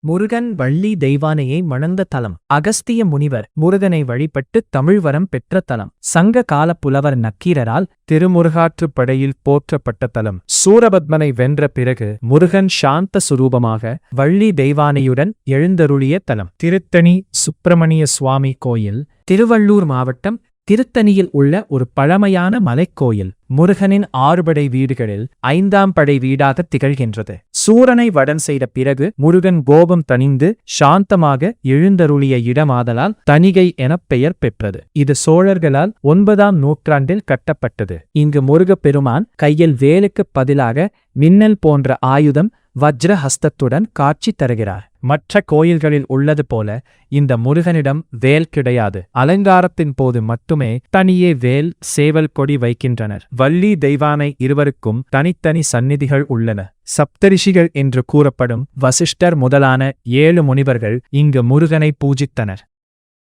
முருகன் வள்ளி தெய்வானையை மணந்த தலம். அகஸ்திய முனிவர் முருகனை வழிபட்டு தமிழ்வரம் பெற்ற தலம். சங்க கால புலவர் நக்கீரரால் திருமுருகாற்றுப்படையில் போற்றப்பட்ட தலம். சூரபத்மனை வென்ற பிறகு முருகன் சாந்த சுரூபமாக வள்ளி தெய்வானையுடன் எழுந்தருளிய தலம். திருத்தணி சுப்பிரமணிய சுவாமி கோயில் திருவள்ளூர் மாவட்டம் திருத்தணியில் உள்ள ஒரு பழமையான மலைக்கோயில். முருகனின் 6 படை வீடுகளில் 5ஆம் படை வீடாக திகழ்கின்றது. சூரனை வடன் செய்த பிறகு முருகன் கோபம் தணிந்து சாந்தமாக எழுந்தருளிய இடமாதலால் தணிகை எனப் பெயர் பெற்றது. இது சோழர்களால் 9ஆம் நூற்றாண்டில் கட்டப்பட்டது. இங்கு முருகப்பெருமான் கையில் வேலுக்குப் பதிலாக மின்னல் போன்ற ஆயுதம் வஜ்ரஹஸ்தத்துடன் காட்சி தருகிறார். மற்ற கோயில்களில் உள்ளது போல இந்த முருகனிடம் வேல் கிடையாது. அலங்காரத்தின் போது மட்டுமே தனியே வேல் சேவல் கொடி வைக்கின்றனர். வள்ளி தெய்வானை இருவருக்கும் தனித்தனி சந்நிதிகள் உள்ளன. சப்தரிஷிகள் என்று கூறப்படும் வசிஷ்டர் முதலான 7 முனிவர்கள் இங்கு முருகனை பூஜித்தனர்.